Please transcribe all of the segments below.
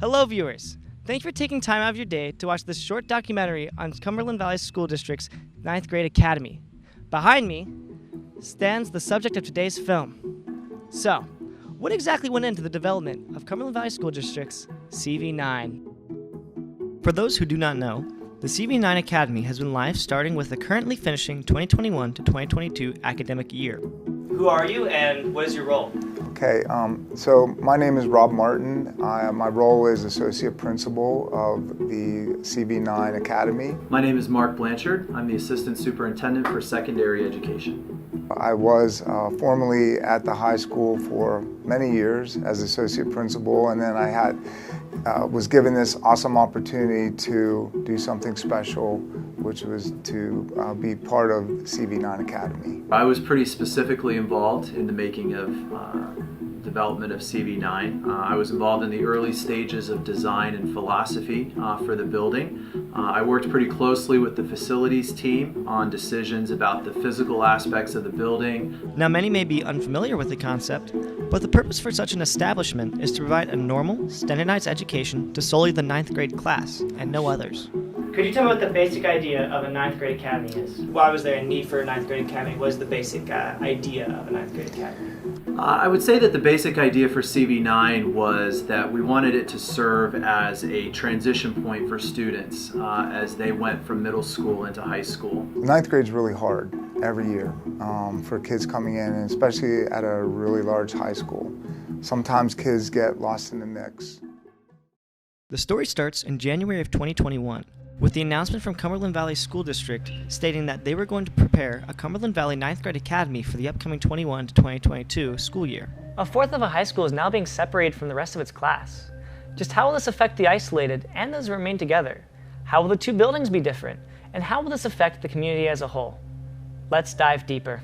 Hello viewers! Thank you for taking time out of your day to watch this short documentary on Cumberland Valley School District's 9th grade academy. Behind me stands the subject of today's film. So, what exactly went into the development of Cumberland Valley School District's CV9? For those who do not know, the CV9 Academy has been live starting with the currently finishing 2021 to 2022 academic year. Who are you and what is your role? Okay, so my name is Rob Martin. My role is Associate Principal of the CV9 Academy. My name is Mark Blanchard. I'm the Assistant Superintendent for Secondary Education. I was formerly at the high school for many years as Associate Principal, and then I was given this awesome opportunity to do something special, which was to be part of CV9 Academy. I was pretty specifically involved in the making of development of CV9. I was involved in the early stages of design and philosophy for the building. I worked pretty closely with the facilities team on decisions about the physical aspects of the building. Now, many may be unfamiliar with the concept, but the purpose for such an establishment is to provide a normal, standardized education to solely the 9th grade class and no others. Could you tell me what the basic idea of a 9th grade academy is? Why was there a need for a 9th grade academy? What is the basic idea of a 9th grade academy? I would say that the basic idea for CV9 was that we wanted it to serve as a transition point for students as they went from middle school into high school. 9th grade's really hard every year for kids coming in, and especially at a really large high school. Sometimes kids get lost in the mix. The story starts in January of 2021 with the announcement from Cumberland Valley School District stating that they were going to prepare a Cumberland Valley 9th grade academy for the upcoming 21 to 2022 school year. A fourth of a high school is now being separated from the rest of its class. Just how will this affect the isolated and those who remain together? How will the two buildings be different? And how will this affect the community as a whole? Let's dive deeper.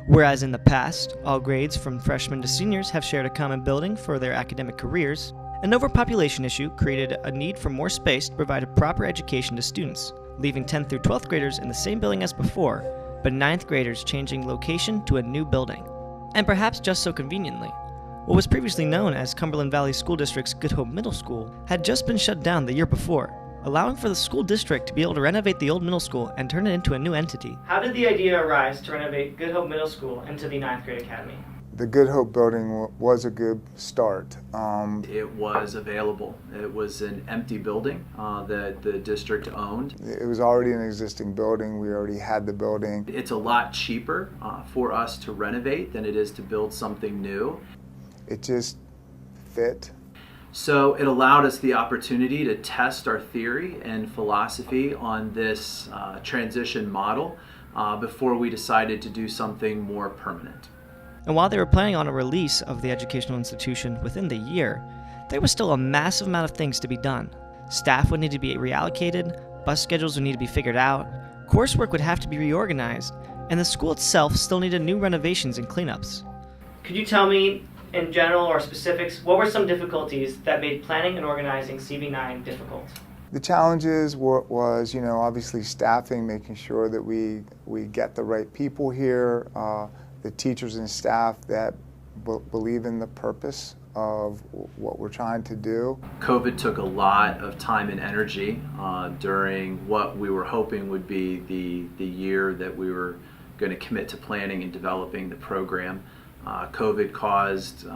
Whereas in the past, all grades from freshmen to seniors have shared a common building for their academic careers, an overpopulation issue created a need for more space to provide a proper education to students, leaving 10th through 12th graders in the same building as before, but 9th graders changing location to a new building. And perhaps just so conveniently, what was previously known as Cumberland Valley School District's Good Hope Middle School had just been shut down the year before, allowing for the school district to be able to renovate the old middle school and turn it into a new entity. How did the idea arise to renovate Good Hope Middle School into the 9th grade academy? The Good Hope building was a good start. It was available. It was an empty building that the district owned. It was already an existing building. We already had the building. It's a lot cheaper for us to renovate than it is to build something new. It just fit. So it allowed us the opportunity to test our theory and philosophy on this transition model before we decided to do something more permanent. And while they were planning on a release of the educational institution within the year, there was still a massive amount of things to be done. Staff would need to be reallocated, bus schedules would need to be figured out, coursework would have to be reorganized, and the school itself still needed new renovations and cleanups. Could you tell me, in general or specifics, what were some difficulties that made planning and organizing CV9 difficult? The challenges was, obviously staffing, making sure that we get the right people here, the teachers and staff that believe in the purpose of what we're trying to do. COVID took a lot of time and energy during what we were hoping would be the year that we were going to commit to planning and developing the program. COVID caused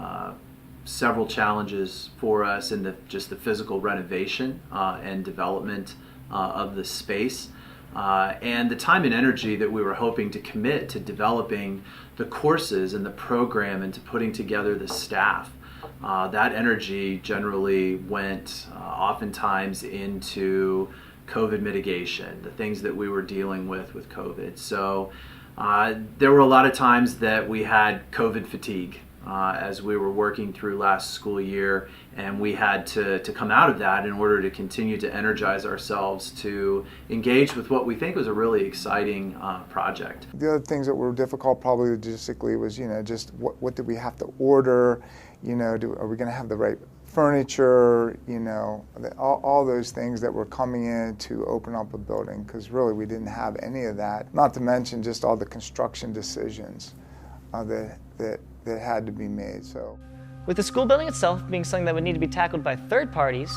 several challenges for us in just the physical renovation and development of the space. And the time and energy that we were hoping to commit to developing the courses and the program and to putting together the staff. That energy generally went oftentimes into COVID mitigation, the things that we were dealing with COVID. So there were a lot of times that we had COVID fatigue as we were working through last school year, and we had to come out of that in order to continue to energize ourselves to engage with what we think was a really exciting project. The other things that were difficult probably logistically was, just what did we have to order, are we going to have the right furniture, all those things that were coming in to open up a building, because really we didn't have any of that, not to mention just all the construction decisions that had to be made. So With the school building itself being something that would need to be tackled by third parties,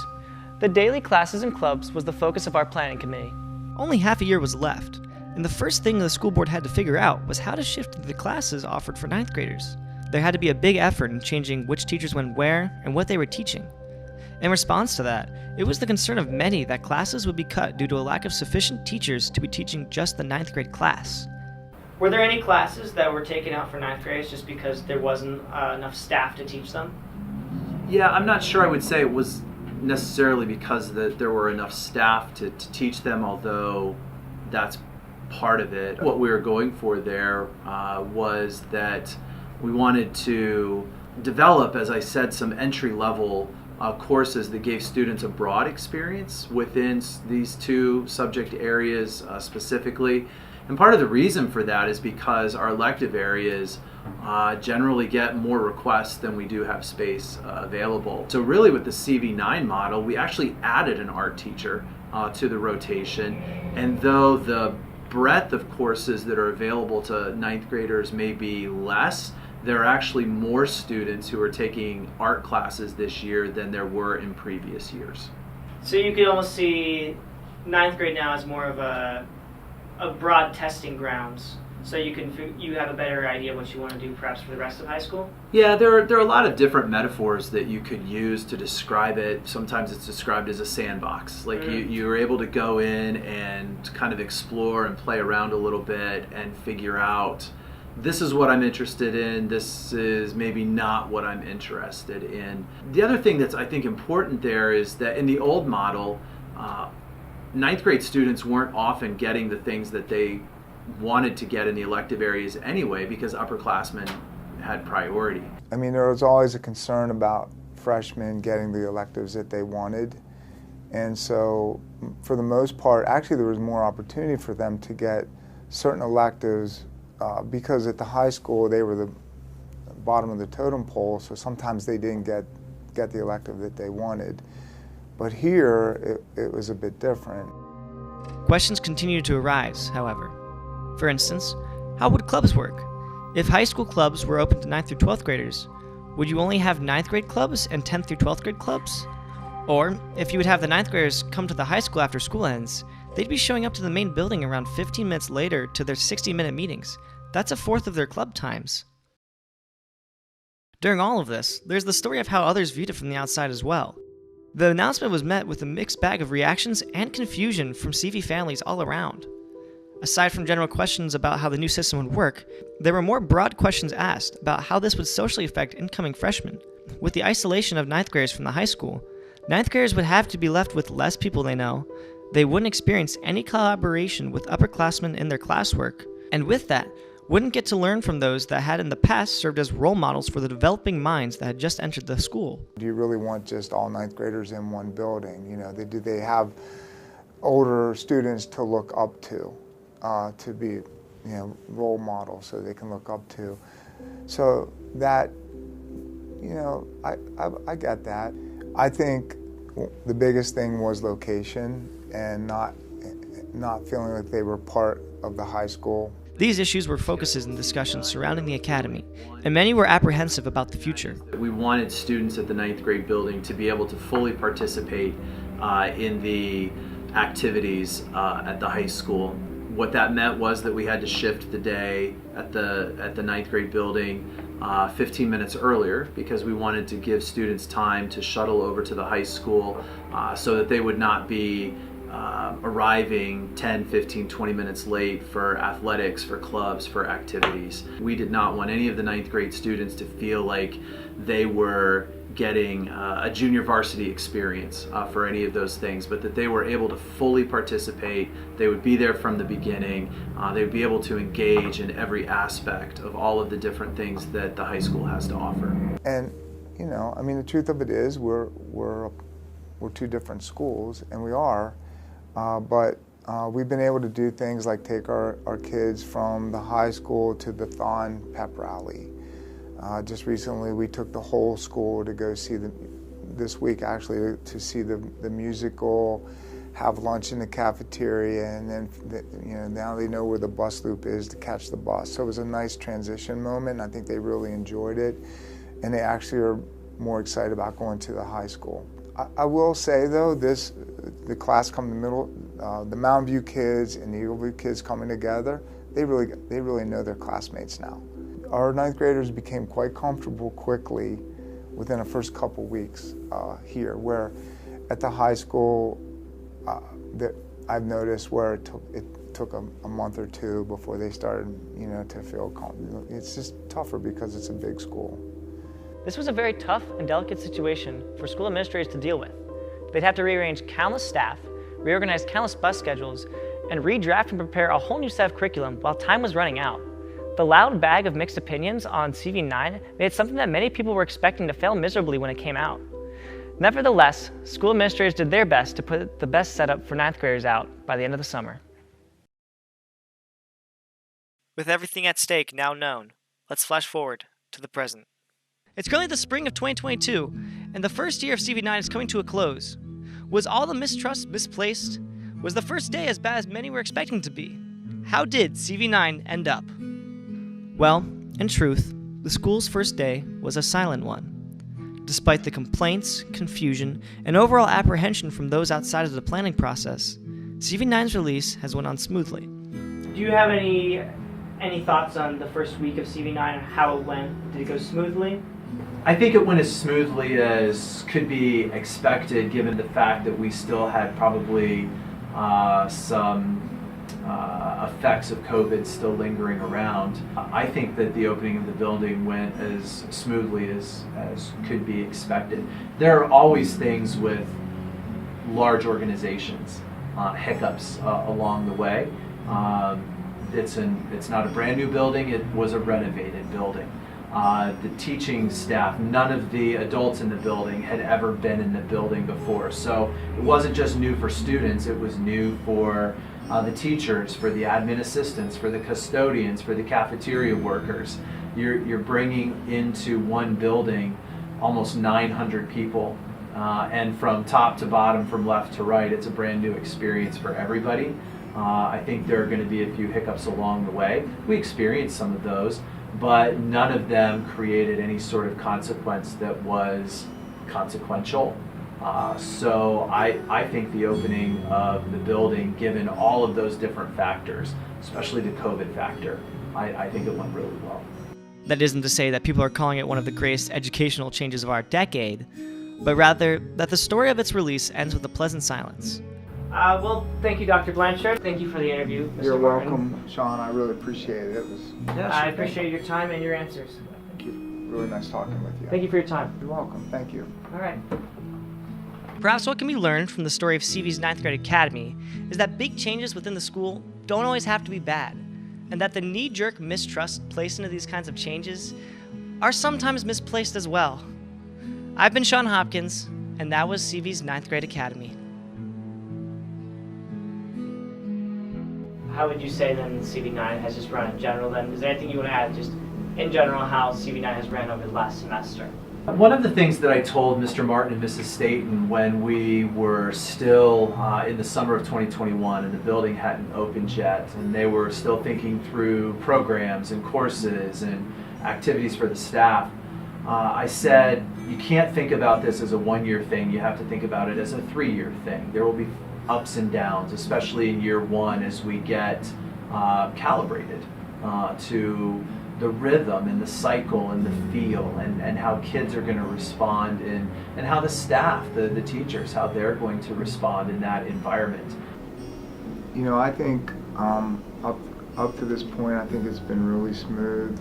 the daily classes and clubs was the focus of our planning committee. Only half a year was left, and the first thing the school board had to figure out was how to shift the classes offered for ninth graders. There had to be a big effort in changing which teachers went where and what they were teaching. In response to that, it was the concern of many that classes would be cut due to a lack of sufficient teachers to be teaching just the ninth grade class. Were there any classes that were taken out for ninth graders just because there wasn't enough staff to teach them? Yeah, I'm not sure I would say it was necessarily because there were enough staff to teach them, although that's part of it. What we were going for there was that we wanted to develop, as I said, some entry-level courses that gave students a broad experience within these two subject areas specifically. And part of the reason for that is because our elective areas generally get more requests than we do have space available. So really with the CV9 model, we actually added an art teacher to the rotation. And though the breadth of courses that are available to ninth graders may be less, there are actually more students who are taking art classes this year than there were in previous years. So you could almost see ninth grade now as more of a broad testing grounds, so you have a better idea what you want to do perhaps for the rest of high school? Yeah, there are a lot of different metaphors that you could use to describe it. Sometimes it's described as a sandbox. Like you're able to go in and kind of explore and play around a little bit and figure out, this is what I'm interested in, this is maybe not what I'm interested in. The other thing that's I think important there is that in the old model, ninth grade students weren't often getting the things that they wanted to get in the elective areas anyway because upperclassmen had priority. I mean, there was always a concern about freshmen getting the electives that they wanted. And so for the most part, actually there was more opportunity for them to get certain electives because at the high school they were the bottom of the totem pole, so sometimes they didn't get the elective that they wanted. But here, it was a bit different. Questions continued to arise, however. For instance, how would clubs work? If high school clubs were open to 9th through 12th graders, would you only have 9th grade clubs and 10th through 12th grade clubs? Or, if you would have the 9th graders come to the high school after school ends, they'd be showing up to the main building around 15 minutes later to their 60-minute meetings. That's a fourth of their club times. During all of this, there's the story of how others viewed it from the outside as well. The announcement was met with a mixed bag of reactions and confusion from CV families all around. Aside from general questions about how the new system would work, there were more broad questions asked about how this would socially affect incoming freshmen. With the isolation of 9th graders from the high school, 9th graders would have to be left with less people they know, they wouldn't experience any collaboration with upperclassmen in their classwork, and with that, wouldn't get to learn from those that had in the past served as role models for the developing minds that had just entered the school. Do you really want just all 9th graders in one building? You know, do they have older students to look up to be, you know, role models so they can look up to? So that, you know, I get that. I think the biggest thing was location and not feeling like they were part of the high school. These issues were focuses in discussions surrounding the academy, and many were apprehensive about the future. We wanted students at the 9th grade building to be able to fully participate in the activities at the high school. What that meant was that we had to shift the day at the 9th grade building 15 minutes earlier because we wanted to give students time to shuttle over to the high school so that they would not be arriving 10, 15, 20 minutes late for athletics, for clubs, for activities. We did not want any of the 9th grade students to feel like they were getting a junior varsity experience for any of those things, but that they were able to fully participate. They would be there from the beginning. They would be able to engage in every aspect of all of the different things that the high school has to offer. And, you know, I mean, the truth of it is we're two different schools, and we are. But we've been able to do things like take our kids from the high school to the Thon pep rally. Just recently we took the whole school to go see this week actually, to see the musical, have lunch in the cafeteria, and then you know, now they know where the bus loop is to catch the bus. So it was a nice transition moment, and I think they really enjoyed it. And they actually are more excited about going to the high school. I will say though, the class come the middle, the Mountain View kids and the Eagle View kids coming together, they really know their classmates now. Our ninth graders became quite comfortable quickly within the first couple weeks here, where at the high school, that I've noticed where it took a month or two before they started, to feel calm. It's just tougher because it's a big school. This was a very tough and delicate situation for school administrators to deal with. They'd have to rearrange countless staff, reorganize countless bus schedules, and redraft and prepare a whole new set of curriculum while time was running out. The loud bag of mixed opinions on CV9 made it something that many people were expecting to fail miserably when it came out. Nevertheless, school administrators did their best to put the best setup for ninth graders out by the end of the summer. With everything at stake now known, let's flash forward to the present. It's currently the spring of 2022, and the first year of CV9 is coming to a close. Was all the mistrust misplaced? Was the first day as bad as many were expecting to be? How did CV9 end up? Well, in truth, the school's first day was a silent one. Despite the complaints, confusion, and overall apprehension from those outside of the planning process, CV9's release has went on smoothly. Do you have any thoughts on the first week of CV9 and how it went? Did it go smoothly? I think it went as smoothly as could be expected, given the fact that we still had probably some effects of COVID still lingering around. I think that the opening of the building went as smoothly as could be expected. There are always things with large organizations, hiccups along the way. It's not a brand new building, it was a renovated building. The teaching staff, none of the adults in the building had ever been in the building before. So it wasn't just new for students, it was new for the teachers, for the admin assistants, for the custodians, for the cafeteria workers. You're bringing into one building almost 900 people. And from top to bottom, from left to right, it's a brand new experience for everybody. I think there are going to be a few hiccups along the way. We experienced some of those, but none of them created any sort of consequence that was consequential. So I think the opening of the building, given all of those different factors, especially the COVID factor, I think it went really well. That isn't to say that people are calling it one of the greatest educational changes of our decade, but rather that the story of its release ends with a pleasant silence. Well, thank you, Dr. Blanchard. Thank you for the interview, Mr. You're Martin. welcome, Sean. I really appreciate it. I appreciate your time and your answers. Thank you. Really nice talking with you. Thank you for your time. You're welcome. Thank you. All right. Perhaps what can be learned from the story of CV's 9th grade academy is that big changes within the school don't always have to be bad, and that the knee-jerk mistrust placed into these kinds of changes are sometimes misplaced as well. I've been Sean Hopkins, and that was CV's 9th grade academy. How would you say then CV9 has just run in general then? Is there anything you want to add just in general how CV9 has ran over the last semester? One of the things that I told Mr. Martin and Mrs. Staten when we were still in the summer of 2021 and the building hadn't opened yet, and they were still thinking through programs and courses and activities for the staff, I said, you can't think about this as a one-year thing, you have to think about it as a 3-year thing. There will be ups and downs, especially in year one as we get calibrated to the rhythm and the cycle and the feel and how kids are going to respond and how the staff, the teachers, how they're going to respond in that environment. I think up to this point, I think it's been really smooth.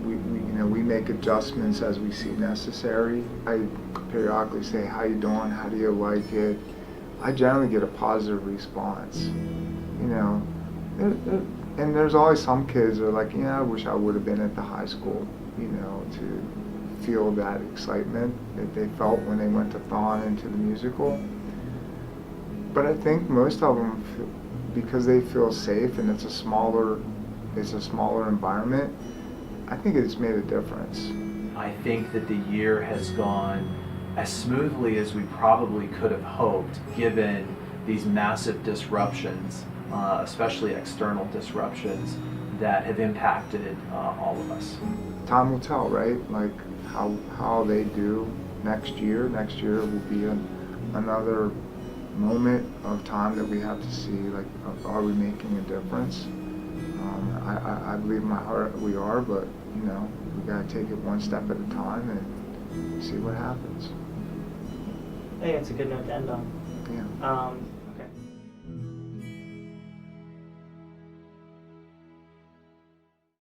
We make adjustments as we see necessary. I periodically say, how you doing? How do you like it? I generally get a positive response. And there's always some kids that are like, I wish I would have been at the high school, to feel that excitement that they felt when they went to Thon into the musical. But I think most of them, because they feel safe and it's a smaller environment, I think it's made a difference. I think that the year has gone as smoothly as we probably could have hoped, given these massive disruptions, especially external disruptions that have impacted all of us. Time will tell, right? Like how they do next year. Next year will be another moment of time that we have to see, like, are we making a difference? I believe in my heart we are, but you know, we got to take it one step at a time and see what happens. I think it's a good note to end on. Yeah.